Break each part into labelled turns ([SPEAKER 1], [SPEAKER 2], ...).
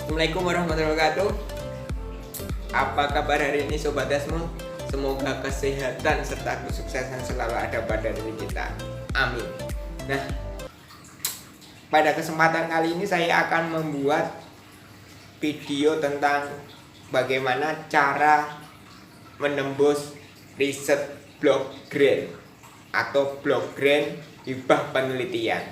[SPEAKER 1] Assalamualaikum warahmatullahi wabarakatuh. Apa kabar hari ini Sobat Dasmo? Semoga kesehatan serta kesuksesan selalu ada pada diri kita. Amin. Nah, pada kesempatan kali ini saya akan membuat video tentang bagaimana cara menembus riset blok grant atau blok grant hibah penelitian.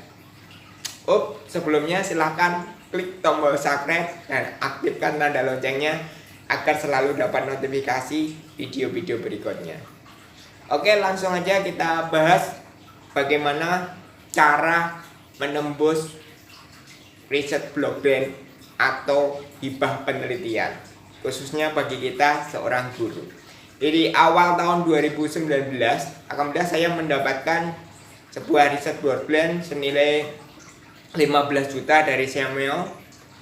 [SPEAKER 1] Sebelumnya silahkan klik tombol subscribe dan aktifkan tanda loncengnya agar selalu dapat notifikasi video-video berikutnya. Oke, langsung aja kita bahas bagaimana cara menembus riset blok grant atau hibah penelitian, khususnya bagi kita seorang guru. Jadi awal tahun 2019, alhamdulillah saya mendapatkan sebuah riset blok grant senilai 15 juta dari Samuel,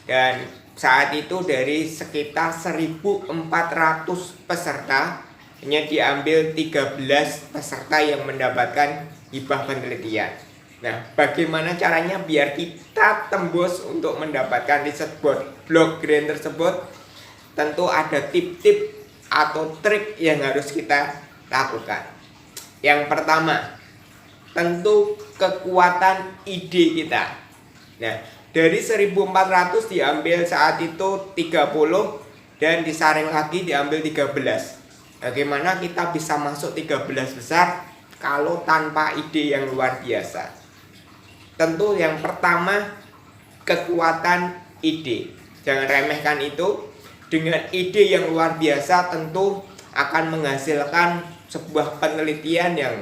[SPEAKER 1] dan saat itu dari sekitar 1.400 peserta hanya diambil 13 peserta yang mendapatkan hibah penelitian. Nah, bagaimana caranya biar kita tembus untuk mendapatkan riset blok grant tersebut? Tentu ada tip-tip atau trik yang harus kita lakukan. Yang pertama, tentu kekuatan ide kita. Nah, dari 1.400 diambil saat itu 30 dan disaring lagi diambil 13. Bagaimana kita bisa masuk 13 besar kalau tanpa ide yang luar biasa? Tentu yang pertama, kekuatan ide. Jangan remehkan itu. Dengan ide yang luar biasa tentu akan menghasilkan sebuah penelitian yang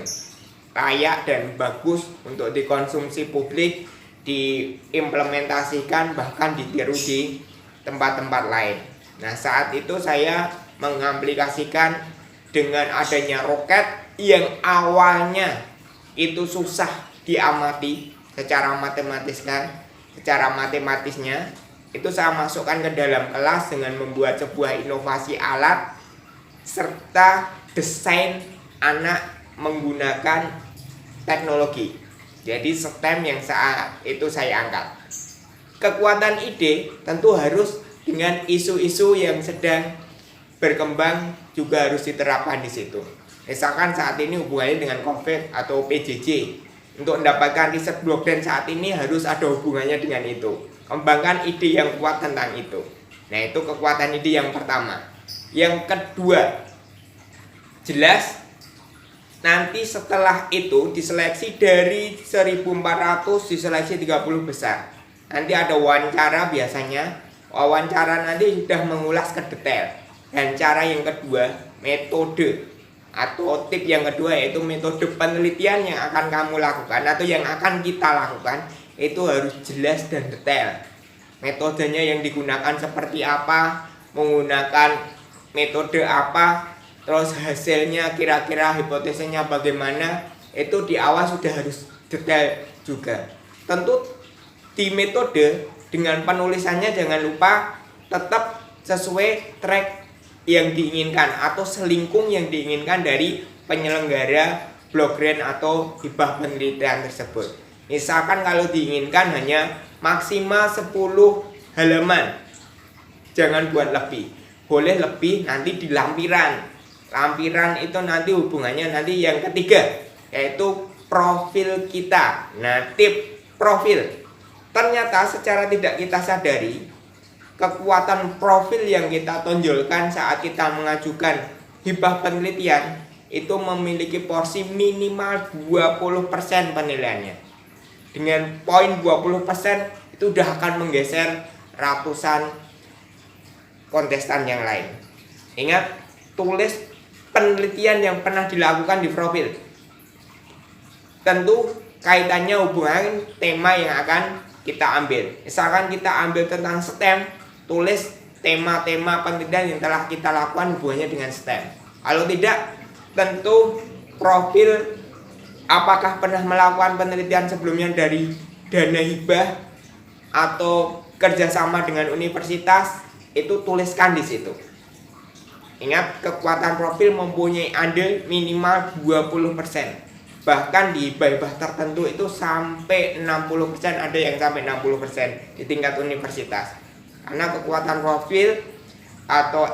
[SPEAKER 1] layak dan bagus untuk dikonsumsi publik, diimplementasikan, bahkan ditiru di tempat-tempat lain. Nah, saat itu saya mengaplikasikan dengan adanya roket yang awalnya itu susah diamati secara matematisnya, itu saya masukkan ke dalam kelas dengan membuat sebuah inovasi alat serta desain anak menggunakan teknologi. Jadi STEM yang saat itu saya angkat. Kekuatan ide tentu harus dengan isu-isu yang sedang berkembang juga harus diterapkan di situ. Misalkan saat ini hubungannya dengan COVID atau PJJ. Untuk mendapatkan riset blok grant saat ini harus ada hubungannya dengan itu. Kembangkan ide yang kuat tentang itu. Nah, itu kekuatan ide yang pertama. Yang kedua, jelas nanti setelah itu diseleksi dari 1.400 diseleksi 30 besar. Nanti ada wawancara biasanya. Wawancara nanti sudah mengulas ke detail. Dan cara yang kedua, metode atau tip yang kedua yaitu metode penelitian yang akan kamu lakukan atau yang akan kita lakukan itu harus jelas dan detail. Metodenya yang digunakan seperti apa, menggunakan metode apa, terus hasilnya kira-kira hipotesisnya bagaimana, itu di awal sudah harus detail juga. Tentu di metode dengan penulisannya jangan lupa tetap sesuai track yang diinginkan atau selingkung yang diinginkan dari penyelenggara blok grant atau hibah penelitian tersebut. Misalkan kalau diinginkan hanya maksimal 10 halaman, jangan buat lebih. Boleh lebih nanti di lampiran. Lampiran itu nanti hubungannya nanti yang ketiga, yaitu profil kita. Nah, tip profil. Ternyata secara tidak kita sadari, kekuatan profil yang kita tonjolkan saat kita mengajukan hibah penelitian itu memiliki porsi minimal 20% penilaiannya. Dengan poin 20% itu sudah akan menggeser ratusan kontestan yang lain. Ingat, tulis penelitian yang pernah dilakukan di profil. Tentu kaitannya hubungan tema yang akan kita ambil. Misalkan kita ambil tentang STEM, tulis tema-tema penelitian yang telah kita lakukan hubungannya dengan STEM. Kalau tidak, tentu profil apakah pernah melakukan penelitian sebelumnya dari dana hibah atau kerjasama dengan universitas, itu tuliskan di situ. Ingat, kekuatan profil mempunyai andil minimal 20%. Bahkan di hibah tertentu itu sampai 60%, ada yang sampai 60% di tingkat universitas. Karena kekuatan profil atau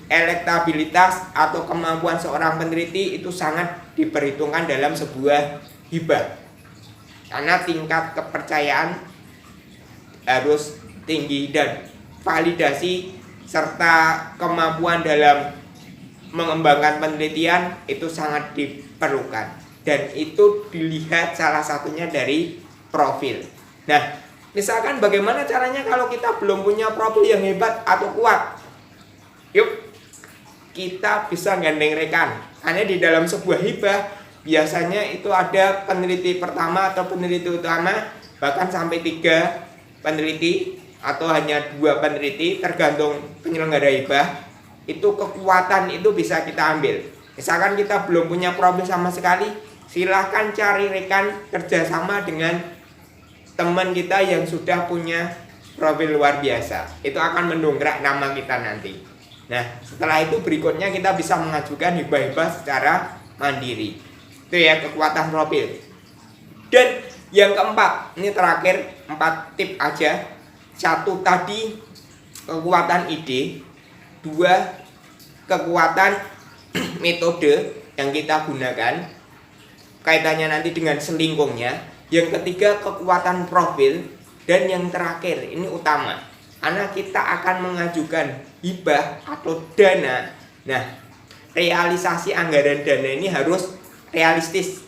[SPEAKER 1] elektabilitas atau kemampuan seorang peneliti itu sangat diperhitungkan dalam sebuah hibah. Karena tingkat kepercayaan harus tinggi dan validasi serta kemampuan dalam mengembangkan penelitian itu sangat diperlukan, dan itu dilihat salah satunya dari profil. Nah, misalkan bagaimana caranya kalau kita belum punya profil yang hebat atau kuat? Yuk, kita bisa gandeng rekan. Karena di dalam sebuah hibah biasanya itu ada peneliti pertama atau peneliti utama, bahkan sampai 3 peneliti atau hanya 2 peneliti tergantung penyelenggara hibah. Itu kekuatan itu bisa kita ambil. Misalkan kita belum punya profil sama sekali, silahkan cari rekan kerjasama dengan teman kita yang sudah punya profil luar biasa. Itu akan mendongkrak nama kita nanti. Nah, setelah itu berikutnya kita bisa mengajukan hibah-hibah secara mandiri. Itu ya, kekuatan profil. Dan yang keempat, ini terakhir 4 tip aja. 1 tadi kekuatan ide, 2 kekuatan metode yang kita gunakan kaitannya nanti dengan selingkungnya, yang ketiga kekuatan profil, dan yang terakhir ini utama, karena kita akan mengajukan hibah atau dana. Nah, realisasi anggaran dana ini harus realistis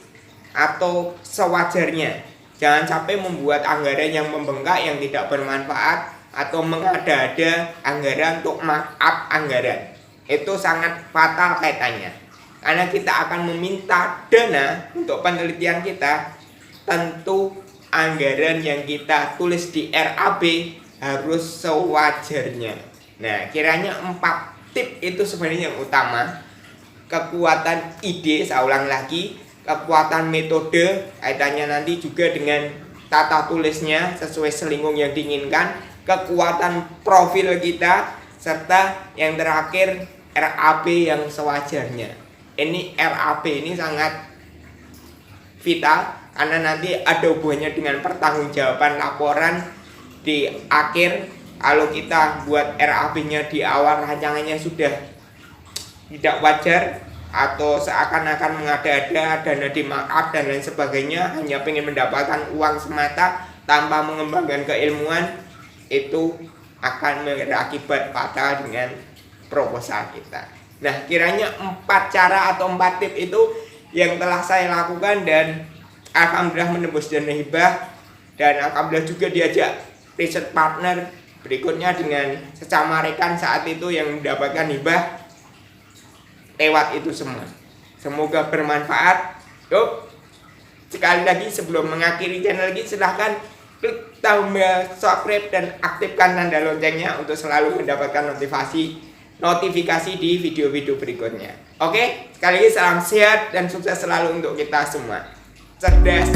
[SPEAKER 1] atau sewajarnya. Jangan sampai membuat anggaran yang membengkak yang tidak bermanfaat atau mengada-ada anggaran untuk markup anggaran. Itu sangat fatal kaitannya. Karena kita akan meminta dana untuk penelitian kita, tentu anggaran yang kita tulis di RAB harus sewajarnya. Nah, kiranya 4 tip itu sebenarnya yang utama. Kekuatan ide, saya ulang lagi, kekuatan metode, kaitannya nanti juga dengan tata tulisnya sesuai selingkung yang diinginkan, kekuatan profil kita, serta yang terakhir RAB yang sewajarnya. Ini RAB ini sangat vital karena nanti ada hubungannya dengan pertanggungjawaban laporan di akhir. Kalau kita buat RAB-nya di awal rancangannya sudah tidak wajar atau seakan-akan mengada-ada, dana di markup dan lain sebagainya, hanya ingin mendapatkan uang semata tanpa mengembangkan keilmuan, itu akan berakibat fatal dengan proposal kita. Nah, kiranya 4 cara atau 4 tip itu yang telah saya lakukan dan alhamdulillah menembus dana hibah, dan alhamdulillah juga diajak riset partner berikutnya dengan sesama rekan saat itu yang mendapatkan hibah lewat itu semua. Semoga bermanfaat. Yuk, sekali lagi sebelum mengakhiri channel ini, silahkan klik tombol subscribe dan aktifkan tanda loncengnya untuk selalu mendapatkan notifikasi di video-video berikutnya. Oke, sekali lagi salam sehat dan sukses selalu untuk kita semua. Cerdas,